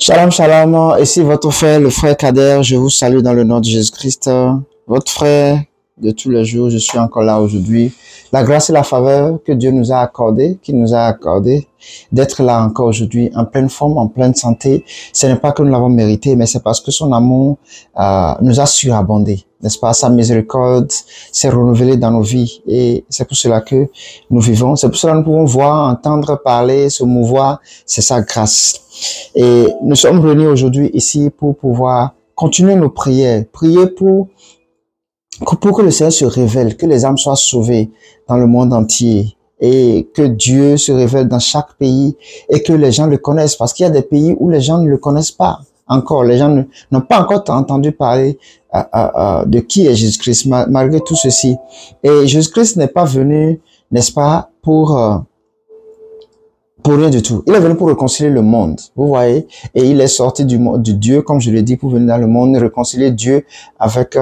Shalom, shalom, ici votre frère, le frère Kader, je vous salue dans le nom de Jésus-Christ, votre frère de tous les jours, je suis encore là aujourd'hui. La grâce et la faveur que Dieu nous a accordé, qu'il nous a accordé, d'être là encore aujourd'hui, en pleine forme, en pleine santé, ce n'est pas que nous l'avons mérité, mais c'est parce que son amour nous a surabondé, n'est-ce pas? Sa miséricorde s'est renouvelée dans nos vies et c'est pour cela que nous vivons, c'est pour cela que nous pouvons voir, entendre, parler, se mouvoir, c'est sa grâce. Et nous sommes réunis aujourd'hui ici pour pouvoir continuer nos prières, prier pour que le Seigneur se révèle, que les âmes soient sauvées dans le monde entier et que Dieu se révèle dans chaque pays et que les gens le connaissent, parce qu'il y a des pays où les gens ne le connaissent pas encore, les gens n'ont pas encore entendu parler de qui est Jésus-Christ malgré tout ceci. Et Jésus-Christ n'est pas venu, n'est-ce pas, pour rien du tout. Il est venu pour réconcilier le monde, vous voyez, et il est sorti du Dieu, comme je l'ai dit, pour venir dans le monde, réconcilier Dieu avec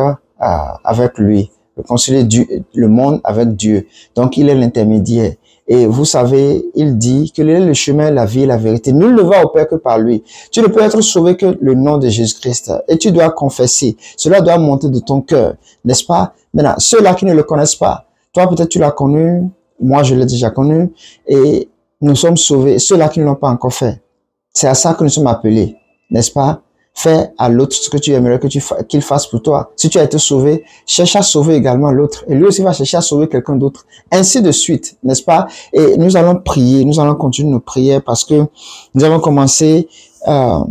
lui, réconcilier le monde avec Dieu. Donc, il est l'intermédiaire. Et vous savez, il dit que est le chemin, la vie et la vérité. Nul ne va au Père que par lui. Tu ne peux être sauvé que le nom de Jésus-Christ. Et tu dois confesser. Cela doit monter de ton cœur, n'est-ce pas? Maintenant, ceux-là qui ne le connaissent pas, toi peut-être tu l'as connu, moi je l'ai déjà connu, et nous sommes sauvés, ceux-là qui ne l'ont pas encore fait. C'est à ça que nous sommes appelés, n'est-ce pas? Fais à l'autre ce que tu aimerais qu'il fasse pour toi. Si tu as été sauvé, cherche à sauver également l'autre. Et lui aussi va chercher à sauver quelqu'un d'autre. Ainsi de suite, n'est-ce pas? Et nous allons prier, nous allons continuer nos prières parce que nous avons commencé, ça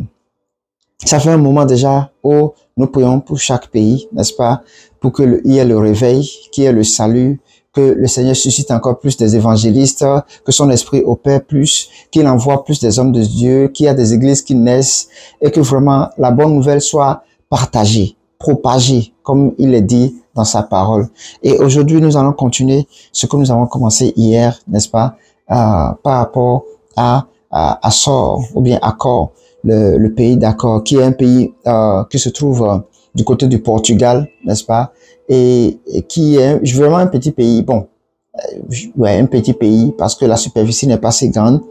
fait un moment déjà où nous prions pour chaque pays, n'est-ce pas? Pour qu'il y ait le réveil, qu'il y ait le salut, que le Seigneur suscite encore plus des évangélistes, que son esprit opère plus, qu'il envoie plus des hommes de Dieu, qu'il y a des églises qui naissent et que vraiment la bonne nouvelle soit partagée, propagée, comme il est dit dans sa parole. Et aujourd'hui, nous allons continuer ce que nous avons commencé hier, n'est-ce pas, par rapport à Açores, ou bien Accor, le pays d'Accor, qui est un pays qui se trouve du côté du Portugal, n'est-ce pas, et qui est vraiment un petit pays, bon, ouais, un petit pays parce que la superficie n'est pas si grande.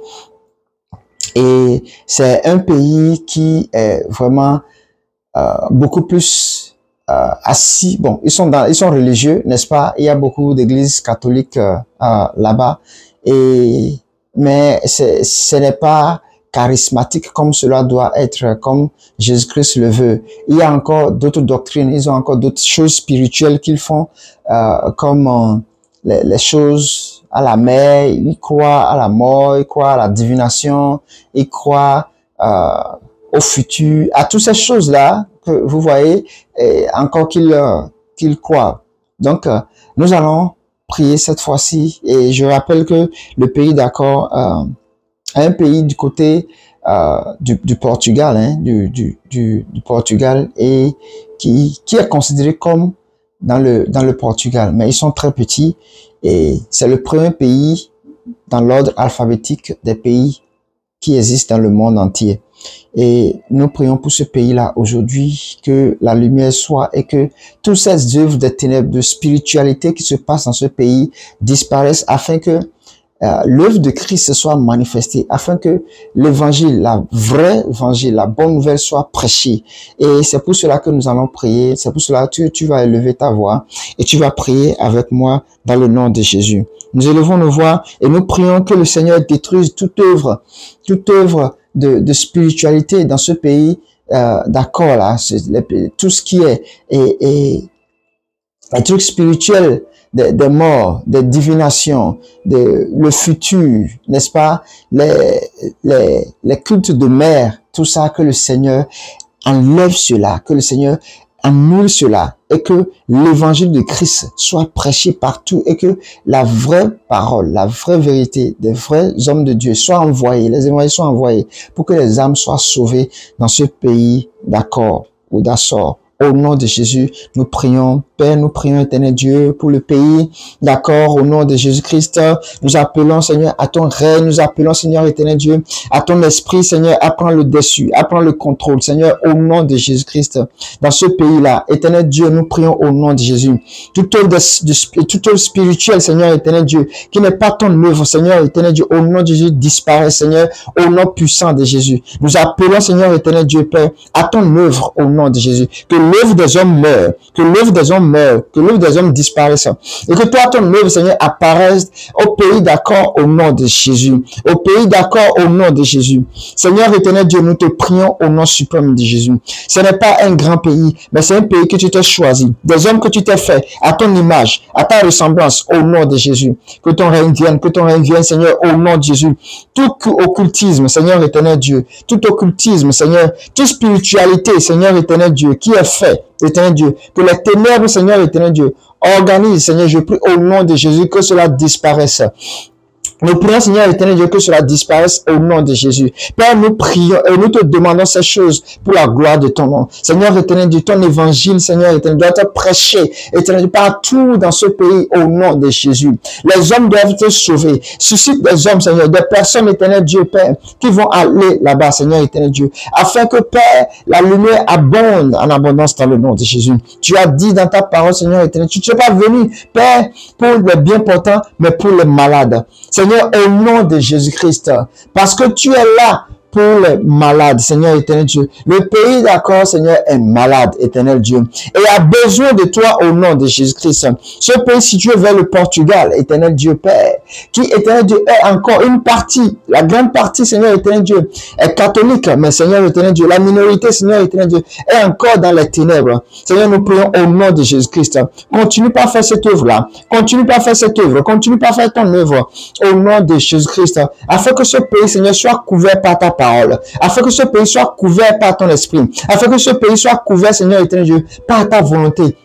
Et c'est un pays qui est vraiment beaucoup plus assis. Bon, ils sont religieux, n'est-ce pas? Il y a beaucoup d'églises catholiques là-bas, mais ce n'est pas charismatique comme cela doit être, comme Jésus-Christ le veut. Il y a encore d'autres doctrines, ils ont encore d'autres choses spirituelles qu'ils font, comme les choses à la mer, ils croient à la mort, ils croient à la divination, ils croient au futur, à toutes ces choses-là que vous voyez, et encore qu'ils croient. Donc, nous allons prier cette fois-ci, et je rappelle que le pays d'Accor, un pays du côté du Portugal, hein, du Portugal, et qui est considéré comme dans le Portugal, mais ils sont très petits et c'est le premier pays dans l'ordre alphabétique des pays qui existent dans le monde entier. Et nous prions pour ce pays-là aujourd'hui, que la lumière soit et que toutes ces œuvres de ténèbres, de spiritualité qui se passent dans ce pays disparaissent afin que l'œuvre de Christ soit manifestée, afin que l'évangile, la vraie évangile, la bonne nouvelle soit prêchée. Et c'est pour cela que nous allons prier, c'est pour cela que tu vas élever ta voix et tu vas prier avec moi dans le nom de Jésus. Nous élevons nos voix et nous prions que le Seigneur détruise toute œuvre de spiritualité dans ce pays, d'accord là, tout ce qui est et les trucs spirituels, des morts, des divinations, le futur, n'est-ce pas, les cultes de mer, tout ça, que le Seigneur enlève cela, que le Seigneur annule cela, et que l'évangile de Christ soit prêché partout, et que la vraie parole, la vraie vérité des vrais hommes de Dieu soient envoyés, les évangiles soient envoyés, pour que les âmes soient sauvées dans ce pays d'Accor ou d'Assor, Au nom de Jésus, nous prions. Père, nous prions, éternel Dieu, pour le pays. D'accord, au nom de Jésus-Christ, nous appelons, Seigneur, à ton règne. Nous appelons, Seigneur, éternel Dieu, à ton esprit, Seigneur, à prendre le dessus, à prendre le contrôle, Seigneur, au nom de Jésus-Christ. Dans ce pays-là, éternel Dieu, nous prions au nom de Jésus. Tout œuvre spirituel, Seigneur, éternel Dieu, qui n'est pas ton œuvre, Seigneur, éternel Dieu, au nom de Jésus, disparaît, Seigneur, au nom puissant de Jésus. Nous appelons, Seigneur, éternel Dieu, Père, à ton œuvre, au nom de Jésus. Que l'œuvre des hommes meure, que l'œuvre des hommes meure, que l'œuvre des hommes disparaisse. Et que toi, ton œuvre, Seigneur, apparaisse au pays d'accord au nom de Jésus. Au pays d'accord au nom de Jésus. Seigneur, éternel Dieu, nous te prions au nom suprême de Jésus. Ce n'est pas un grand pays, mais c'est un pays que tu t'es choisi. Des hommes que tu t'es fait à ton image, à ta ressemblance, au nom de Jésus. Que ton règne vienne, Seigneur, au nom de Jésus. Tout occultisme, Seigneur, éternel Dieu. Tout occultisme, Seigneur. Toute spiritualité, Seigneur, éternel Dieu, qui est fait, éternel Dieu, que les ténèbres, Seigneur, éternel Dieu, organise, Seigneur, je prie au nom de Jésus que cela disparaisse. Nous prions, Seigneur éternel Dieu, que cela disparaisse au nom de Jésus. Père, nous prions et nous te demandons ces choses pour la gloire de ton nom. Seigneur éternel Dieu, ton évangile, Seigneur éternel, doit être prêché, éternel Dieu, partout dans ce pays au nom de Jésus. Les hommes doivent être sauvés. Suscite des hommes, Seigneur, des personnes, éternel Dieu, Père, qui vont aller là-bas, Seigneur éternel Dieu, afin que, Père, la lumière abonde en abondance dans le nom de Jésus. Tu as dit dans ta parole, Seigneur éternel, tu ne es pas venu, Père, pour les bien portants, mais pour les malades. Seigneur, au nom de Jésus-Christ, parce que tu es là pour les malades, Seigneur éternel Dieu. Le pays, d'accord, Seigneur, est malade, éternel Dieu, et a besoin de toi au nom de Jésus-Christ. Ce pays situé vers le Portugal, éternel Dieu, Père, qui, éternel Dieu, est encore une partie, la grande partie, Seigneur éternel Dieu, est catholique, mais Seigneur éternel Dieu, la minorité, Seigneur éternel Dieu, est encore dans les ténèbres. Seigneur, nous prions au nom de Jésus-Christ. Continue pas à faire cette œuvre-là. Continue pas à faire cette œuvre. Continue pas à faire ton œuvre au nom de Jésus-Christ, afin que ce pays, Seigneur, soit couvert par ta parole, afin que ce pays soit couvert par ton esprit, afin que ce pays soit couvert, Seigneur éternel Dieu, par ta volonté.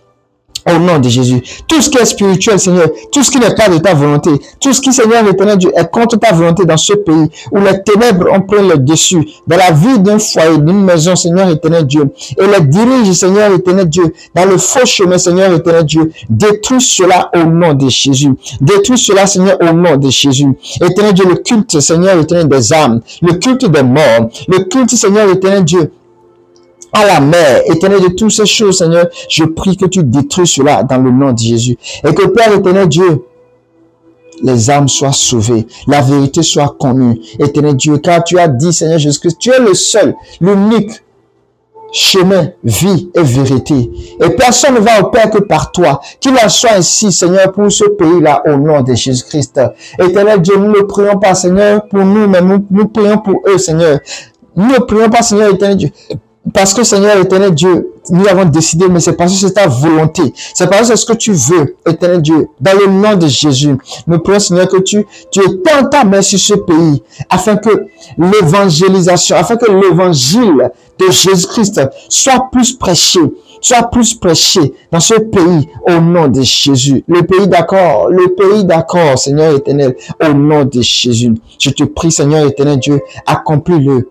Au nom de Jésus. Tout ce qui est spirituel, Seigneur, tout ce qui n'est pas de ta volonté, tout ce qui, Seigneur éternel Dieu, est contre ta volonté dans ce pays où les ténèbres ont pris le dessus, dans la vie d'un foyer, d'une maison, Seigneur éternel Dieu, et les dirige, Seigneur éternel Dieu, dans le faux chemin, Seigneur éternel Dieu, détruis cela au nom de Jésus. Détruis cela, Seigneur, au nom de Jésus. Éternel Dieu, le culte, Seigneur éternel des âmes, le culte des morts, le culte, Seigneur éternel Dieu, à la mer, éternel de toutes ces choses, Seigneur, je prie que tu détruis cela dans le nom de Jésus. Et que, Père éternel Dieu, les âmes soient sauvées, la vérité soit connue, éternel Dieu, car tu as dit, Seigneur Jésus-Christ, tu es le seul, l'unique chemin, vie et vérité. Et personne ne va au Père que par toi. Qu'il en soit ainsi, Seigneur, pour ce pays-là, au nom de Jésus-Christ. Éternel Dieu, nous ne prions pas, Seigneur, pour nous, mais nous prions pour eux, Seigneur. Nous ne prions pas, Seigneur, éternel Dieu, parce que, Seigneur éternel Dieu, nous avons décidé, mais c'est parce que c'est ta volonté. C'est parce que c'est ce que tu veux, éternel Dieu. Dans le nom de Jésus, nous prions, Seigneur, que tu étends ta main sur ce pays, afin que l'évangélisation, afin que l'évangile de Jésus-Christ soit plus prêché dans ce pays, au nom de Jésus. Le pays d'accord, Seigneur éternel, au nom de Jésus. Je te prie, Seigneur éternel Dieu, accomplis-le,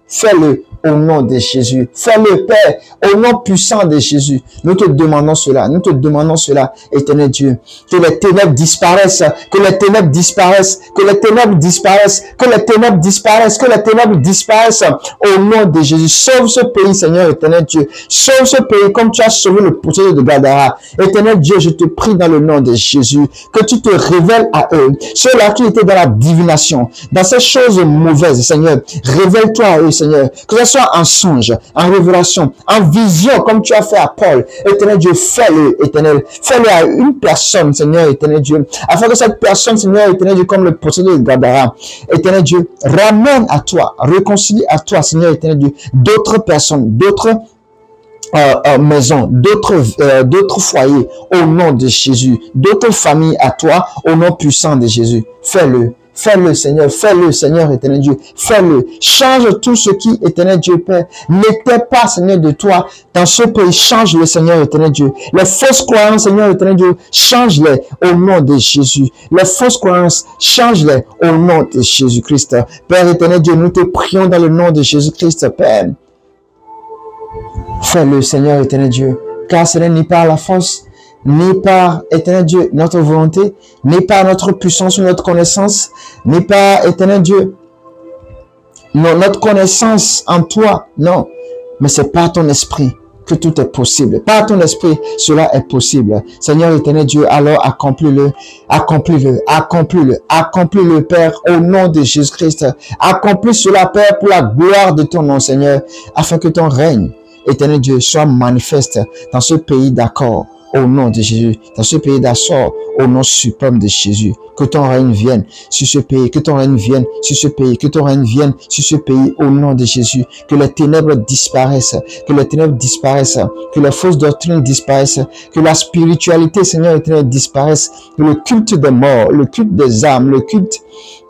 fais-le, au nom de Jésus. Fais-le, Père, au nom puissant de Jésus. Nous te demandons cela, éternel Dieu. Que les ténèbres disparaissent, que les ténèbres disparaissent, que les ténèbres disparaissent, que les ténèbres disparaissent, que les ténèbres disparaissent, au nom de Jésus. Sauve ce pays, Seigneur, éternel Dieu. Sauve ce pays comme tu as sauvé le potier de Gadara. Éternel Dieu, je te prie dans le nom de Jésus, que tu te révèles à eux. Ceux-là qui étaient dans la divination, dans ces choses mauvaises, Seigneur, révèle-toi à eux, Seigneur. Que ce soit en songe, en révélation, en vision, comme tu as fait à Paul. Éternel Dieu, fais-le, éternel. Fais-le à une personne, Seigneur, éternel Dieu. Afin que cette personne, Seigneur, éternel Dieu, comme le possédé de Gadara, éternel Dieu, ramène à toi, réconcilie à toi, Seigneur, éternel Dieu, d'autres personnes, d'autres maisons, d'autres foyers, au nom de Jésus, d'autres familles à toi, au nom puissant de Jésus. Fais-le. Fais-le, Seigneur, éternel Dieu. Fais-le. Change tout ce qui, éternel Dieu, Père, n'était pas, Seigneur, de toi. Dans ce pays, change-le, Seigneur, éternel Dieu. Les fausses croyances, Seigneur, éternel Dieu, change-les au nom de Jésus. Les fausses croyances, change-les au nom de Jésus-Christ. Père éternel Dieu, nous te prions dans le nom de Jésus-Christ, Père. Fais-le, Seigneur éternel Dieu, car ce n'est ni par la force, ni par, éternel Dieu, notre volonté, ni par notre puissance ou notre connaissance, ni par, éternel Dieu, notre connaissance en toi, non, mais c'est par ton esprit que tout est possible. Par ton esprit, cela est possible. Seigneur éternel Dieu, alors accomplis-le, accomplis-le, accomplis-le, accomplis-le, Père, au nom de Jésus-Christ. Accomplis cela, Père, pour la gloire de ton nom, Seigneur, afin que ton règne, éternel Dieu, soit manifeste dans ce pays d'accord, au nom de Jésus, dans ce pays d'Assor, au nom suprême de Jésus. Que ton règne vienne sur ce pays, que ton règne vienne sur ce pays, que ton règne vienne sur ce pays, au nom de Jésus. Que les ténèbres disparaissent, que les ténèbres disparaissent, que les fausses doctrines disparaissent, que la spiritualité, Seigneur éternel, disparaisse, que le culte des morts, le culte des âmes, le culte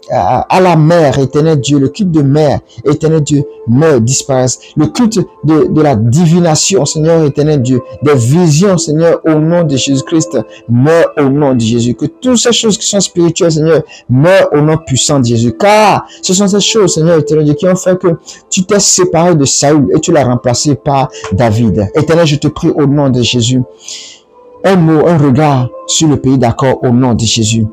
à la mer, éternel Dieu, le culte de mer, éternel Dieu, meurt, disparaisse. Le culte de la divination, Seigneur éternel Dieu, des visions, Seigneur, au nom de Jésus-Christ, meurt au nom de Jésus. Que toutes ces choses qui sont spirituelles, Seigneur, meurent au nom puissant de Jésus. Car ce sont ces choses, Seigneur éternel Dieu, qui ont fait que tu t'es séparé de Saül et tu l'as remplacé par David. Éternel, je te prie au nom de Jésus. Un mot, un regard sur le pays d'accord au nom de Jésus.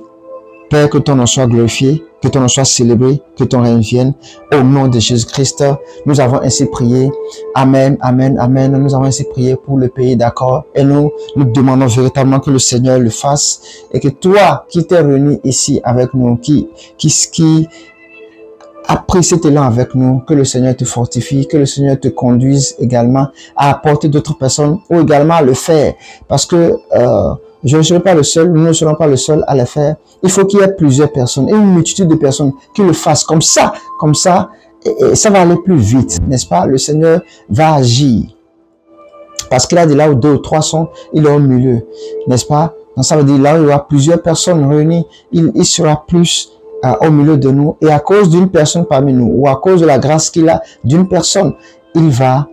Père, que ton nom soit glorifié, que ton nom soit célébré, que ton règne vienne. Au nom de Jésus-Christ, nous avons ainsi prié. Amen, amen, amen. Nous avons ainsi prié pour le pays d'accord. Et nous demandons véritablement que le Seigneur le fasse. Et que toi, qui t'es réuni ici avec nous, qui a pris cet élan avec nous, que le Seigneur te fortifie, que le Seigneur te conduise également à apporter d'autres personnes ou également à le faire. Parce que je ne serai pas le seul, nous ne serons pas le seul à le faire. Il faut qu'il y ait plusieurs personnes et une multitude de personnes qui le fassent comme ça, et ça va aller plus vite, n'est-ce pas? Le Seigneur va agir. Parce qu'il a dit là où 2 ou 3 sont, il est au milieu, n'est-ce pas? Donc ça veut dire là où il y aura plusieurs personnes réunies, il sera plus au milieu de nous. Et à cause d'une personne parmi nous, ou à cause de la grâce qu'il a d'une personne, il va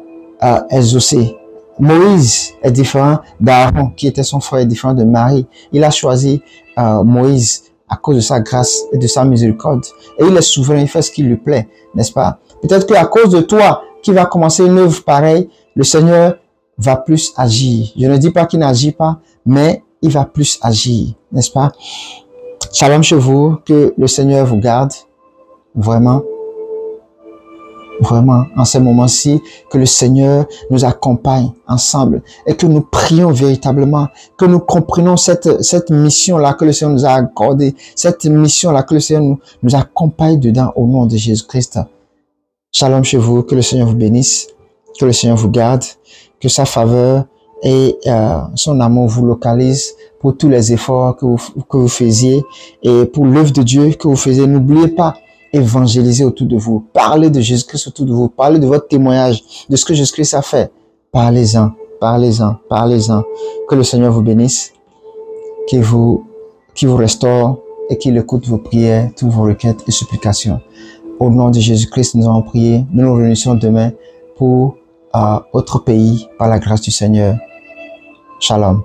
exaucer. Moïse est différent d'Aaron, qui était son frère, est différent de Marie. Il a choisi Moïse à cause de sa grâce et de sa miséricorde. Et il est souverain, il fait ce qui lui plaît, n'est-ce pas? Peut-être qu'à cause de toi, qui va commencer une œuvre pareille, le Seigneur va plus agir. Je ne dis pas qu'il n'agit pas, mais il va plus agir, n'est-ce pas? Shalom chez vous, que le Seigneur vous garde, vraiment. Vraiment, en ces moments-ci, que le Seigneur nous accompagne ensemble et que nous prions véritablement, que nous comprenons cette mission-là que le Seigneur nous a accordée, cette mission-là que le Seigneur nous accompagne dedans au nom de Jésus-Christ. Shalom chez vous, que le Seigneur vous bénisse, que le Seigneur vous garde, que sa faveur et son amour vous localise pour tous les efforts que vous faisiez et pour l'œuvre de Dieu que vous faisiez. N'oubliez pas, évangéliser autour de vous, parlez de Jésus-Christ autour de vous, parlez de votre témoignage, de ce que Jésus-Christ a fait. Parlez-en, parlez-en, parlez-en. Que le Seigneur vous bénisse, qu'il vous restaure et qu'il écoute vos prières, toutes vos requêtes et supplications. Au nom de Jésus-Christ, nous avons prié. Nous nous réunissons demain pour autre pays par la grâce du Seigneur. Shalom.